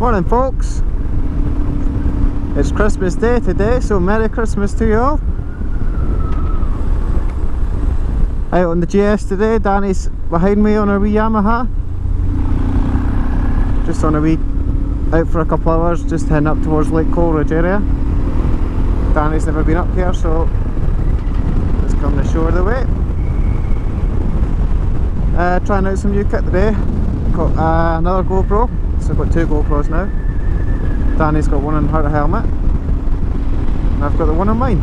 Morning folks, it's Christmas Day today, so Merry Christmas to you all. Out on the GS today, Danny's behind me on a wee Yamaha. Just on a wee, out for a couple of hours, just heading up towards Lake Coleridge area. Danny's never been up here, so just come to show her the way. Trying out some new kit today. Got another GoPro. So I've got two GoPros now. Danny's got one on her helmet and I've got the one on mine.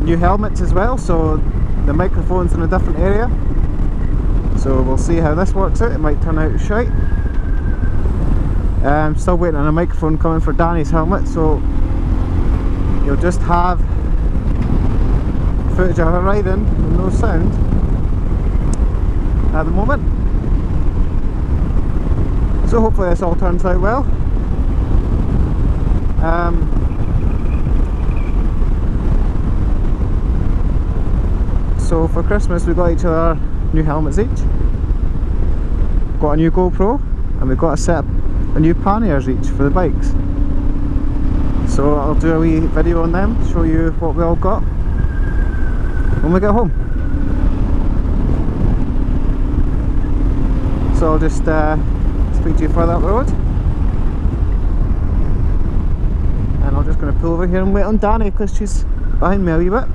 New helmets as well, so the microphone's in a different area. So we'll see how this works out. It might turn out shite. I'm still waiting on a microphone coming for Danny's helmet, so you'll just have footage of her riding with no sound at the moment. So hopefully this all turns out well. So for Christmas we got each other new helmets each, got a new GoPro, and we've got a set of new panniers each for the bikes. So I'll do a wee video on them, show you what we all got when we get home. So I'll just speak to you further up the road, and I'm just going to pull over here and wait on Danny because she's behind me a wee bit.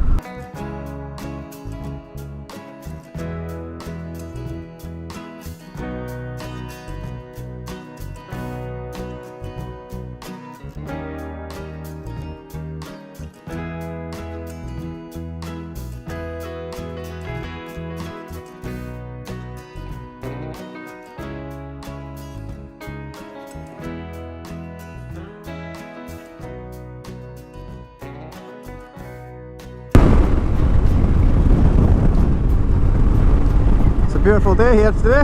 Beautiful day here today.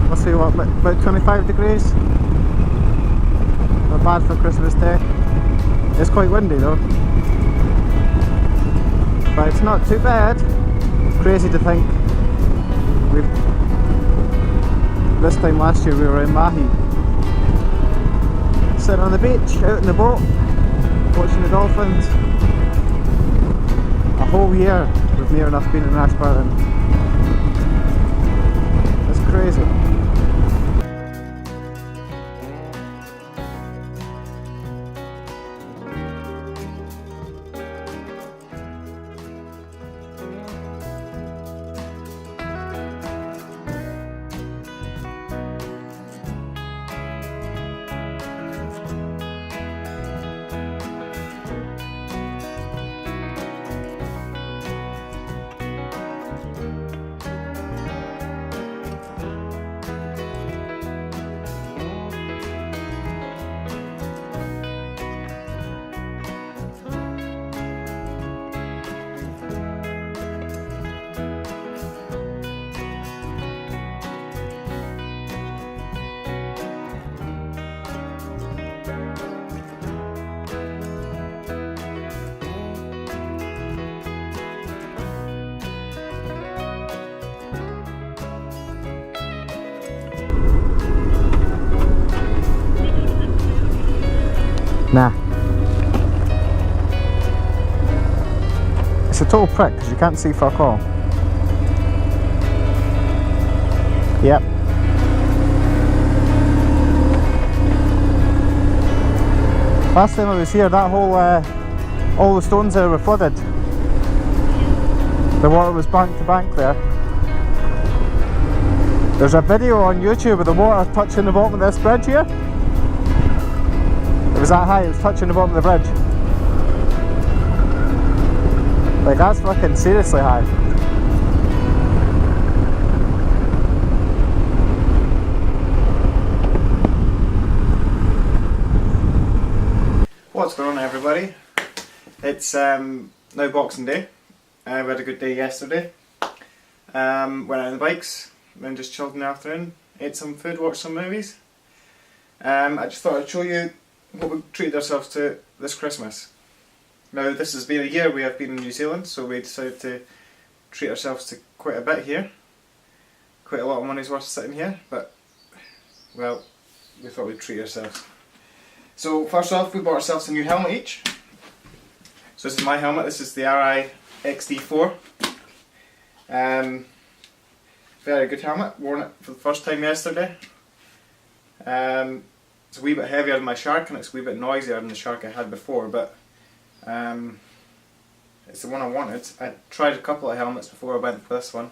Let's see what, about 25 degrees. Not bad for Christmas Day. It's quite windy though, but it's not too bad. Crazy to think this time last year we were in Mahi, sitting on the beach, out in the boat, watching the dolphins. A whole year we've near enough been in Ashburton. Crazy. Nah. It's a total prick because you can't see fuck all. Yep. Last time I was here, that whole, all the stones there were flooded. The water was bank to bank there. There's a video on YouTube of the water touching the bottom of this bridge here. It was that high, it was touching the bottom of the bridge. Like, that's fucking seriously high. What's going on everybody? It's now Boxing Day. We had a good day yesterday. Went out on the bikes, then just chilled in the afternoon, ate some food, watched some movies. I just thought I'd show you what we treated ourselves to this Christmas. Now this has been a year we have been in New Zealand, so we decided to treat ourselves to quite a bit here. Quite a lot of money's worth sitting here, but well, we thought we'd treat ourselves. So first off, we bought ourselves a new helmet each. So this is my helmet, this is the RI XD4. Very good helmet, worn it for the first time yesterday. It's a wee bit heavier than my Shark and it's a wee bit noisier than the Shark I had before, but it's the one I wanted. I tried a couple of helmets before I went for this one,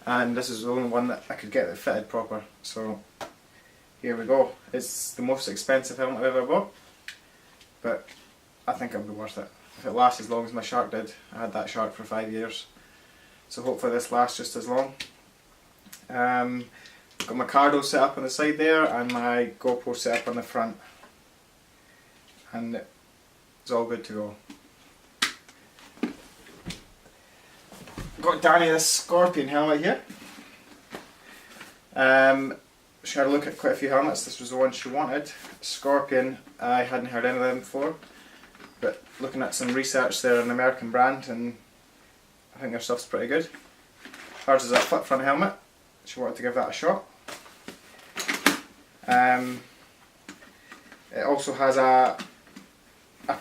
and this is the only one that I could get that fitted proper. So here we go. It's the most expensive helmet I've ever bought, but I think it'll be worth it. If it lasts as long as my Shark did, I had that Shark for 5 years, so hopefully this lasts just as long. Got my cardo set up on the side there and my GoPro set up on the front, and it's all good to go. Got Danny this Scorpion helmet here. She had a look at quite a few helmets. This was the one she wanted. Scorpion, I hadn't heard any of them before, but looking at some research, they're an American brand and I think their stuff's pretty good. Hers is a flip front helmet. She wanted to give that a shot. It also has a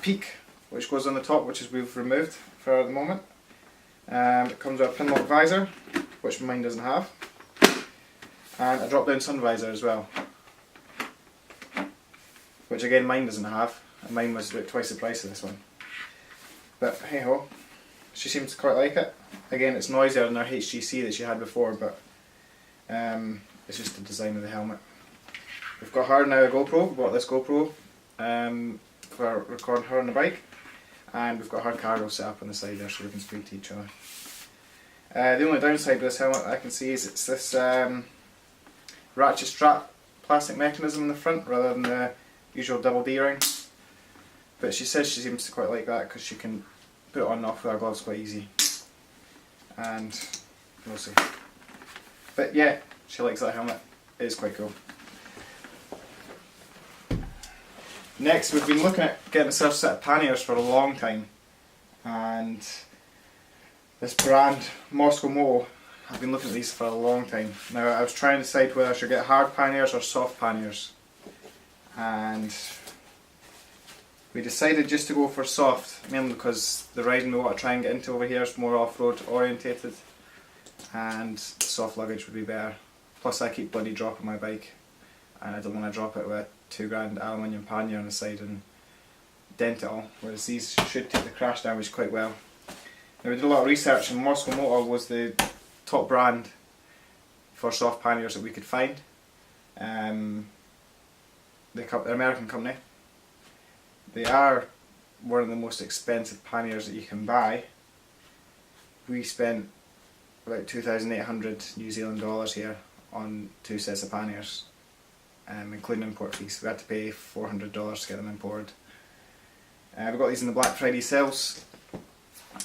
peak which goes on the top, which we've removed for the moment. It comes with a pin lock visor, which mine doesn't have, and a drop down sun visor as well, which again mine doesn't have, and mine was about twice the price of this one. But hey ho, she seems to quite like it. Again, it's noisier than her HGC that she had before, but it's just the design of the helmet. We've got her now a GoPro. We bought this GoPro for recording her on the bike. And we've got her cargo set up on the side there so we can speak to each other. The only downside to this helmet I can see is it's this ratchet strap plastic mechanism in the front rather than the usual double D ring. But she says she seems to quite like that because she can put it on and off with her gloves quite easy. And we'll see. But yeah, she likes that helmet. It is quite cool. Next, we've been looking at getting ourselves a set of panniers for a long time, and this brand, Moto, I've been looking at these for a long time. Now I was trying to decide whether I should get hard panniers or soft panniers, and we decided just to go for soft, mainly because the riding we want to try and get into over here is more off-road orientated, and soft luggage would be better. Plus I keep bloody dropping my bike, and I don't want to drop it with a £2 aluminium pannier on the side and dent it all, whereas these should take the crash damage quite well. Now we did a lot of research and Moto was the top brand for soft panniers that we could find. They're an American company. They are one of the most expensive panniers that you can buy. We spent about 2,800 New Zealand dollars here on 2 sets of panniers. Including import fees. We had to pay $400 to get them imported. We got these in the Black Friday sales,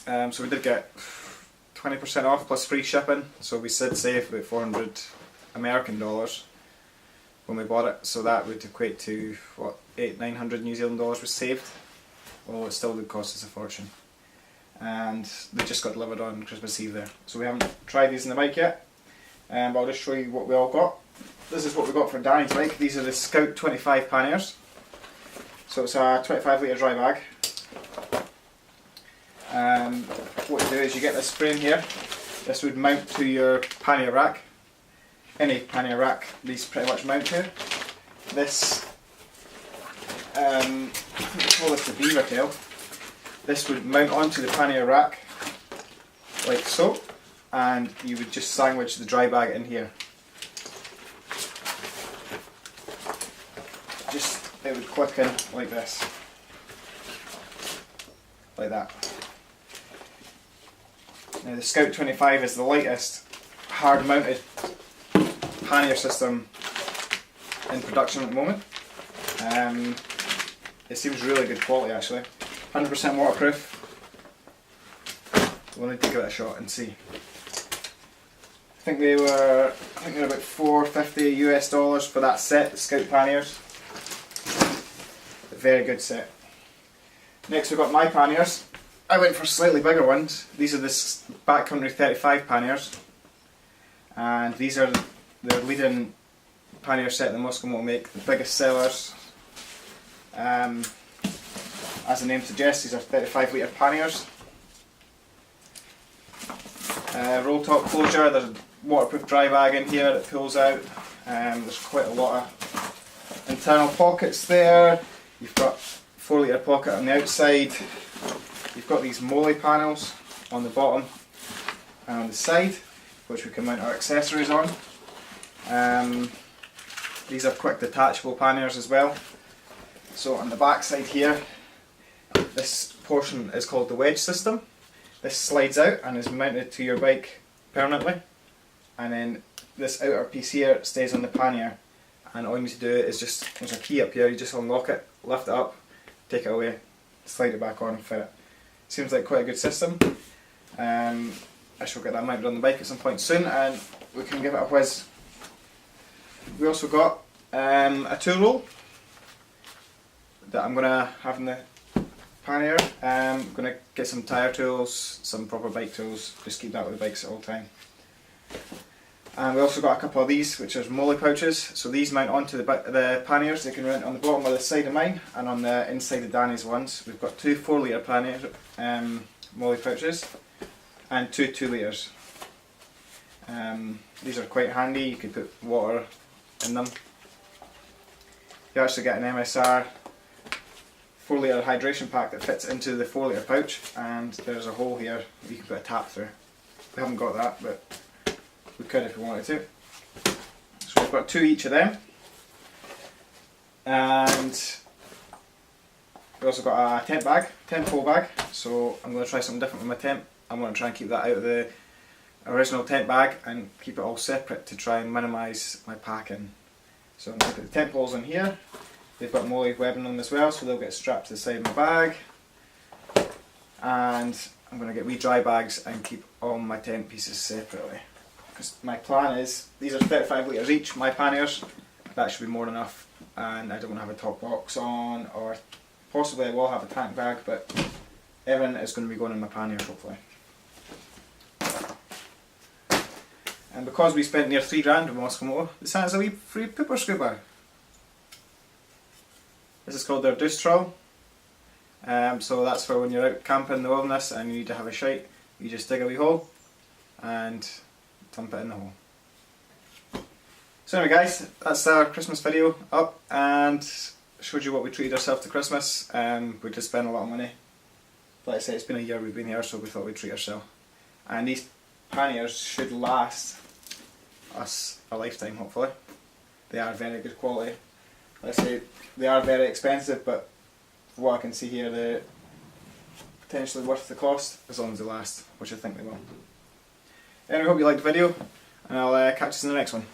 so we did get 20% off plus free shipping, so we did save about 400 American dollars when we bought it, so that would equate to what, 800-900 New Zealand dollars was saved, although it still did cost us a fortune. And they just got delivered on Christmas Eve there, so we haven't tried these in the bike yet, but I'll just show you what we all got. This is what we got for Danny's bike. These are the Scout 25 panniers. So it's a 25 litre dry bag. What you do is you get this frame here. This would mount to your pannier rack. Any pannier rack these pretty much mount to. This, I think they call this the beaver tail. This would mount onto the pannier rack like so, and you would just sandwich the dry bag in here. It would click in like this, like that. Now the Scout 25 is the lightest hard mounted pannier system in production at the moment. It seems really good quality actually. 100% waterproof. We'll need to give it a shot and see. I think they're about $450 US for that set, the Scout panniers. Very good set. Next we've got my panniers. I went for slightly bigger ones. These are the Backcountry 35 panniers, and these are their leading pannier set that Moto will make, the biggest sellers. As the name suggests, these are 35 litre panniers. Roll top closure, there's a waterproof dry bag in here that pulls out. There's quite a lot of internal pockets there. You've got 4 litre pocket on the outside. You've got these Moto panels on the bottom and on the side, which we can mount our accessories on. These are quick detachable panniers as well. So on the back side here, this portion is called the wedge system. This slides out and is mounted to your bike permanently, and then this outer piece here stays on the pannier, and all you need to do is just, there's a key up here, you just unlock it, lift it up, take it away, slide it back on and fit it. Seems like quite a good system. I shall get that mounted on the bike at some point soon and we can give it a whiz. We also got a tool roll that I'm going to have in the pannier. I'm going to get some tyre tools, some proper bike tools, just keep that with the bikes at all time. And we also got a couple of these, which are Moto pouches. So these mount onto the panniers. They can mount on the bottom of the side of mine and on the inside of Danny's ones. We've got 2 4 litre pannier Moto pouches and 2 2 litres. These are quite handy. You could put water in them. You actually get an MSR 4 litre hydration pack that fits into the 4 litre pouch, and there's a hole here that you can put a tap through. We haven't got that, but we could if we wanted to. So we've got 2 each of them, and we also got a tent bag, tent pole bag. So I'm going to try something different with my tent. I'm going to try and keep that out of the original tent bag and keep it all separate to try and minimise my packing. So I'm going to put the tent poles in here. They've got Moto webbing on them as well, so they'll get strapped to the side of my bag. And I'm going to get wee dry bags and keep all my tent pieces separately. Because my plan is, these are 35 litres each, my panniers, that should be more than enough. And I don't want to have a top box on, or possibly I will have a tank bag, but everything is going to be going in my panniers hopefully. And because we spent near £3 with Moto, they sent us a wee free pooper scooper. This is called their Deuce Troll. So that's for when you're out camping in the wilderness and you need to have a shite, you just dig a wee hole and dump it in the hole. So anyway guys, that's our Christmas video up, and showed you what we treated ourselves to Christmas. We did spend a lot of money. Like I said, it's been a year we've been here, so we thought we'd treat ourselves. And these panniers should last us a lifetime hopefully. They are very good quality. Like I say, they are very expensive, but from what I can see here, they're potentially worth the cost as long as they last, which I think they will. Anyway, I hope you liked the video, and I'll catch you in the next one.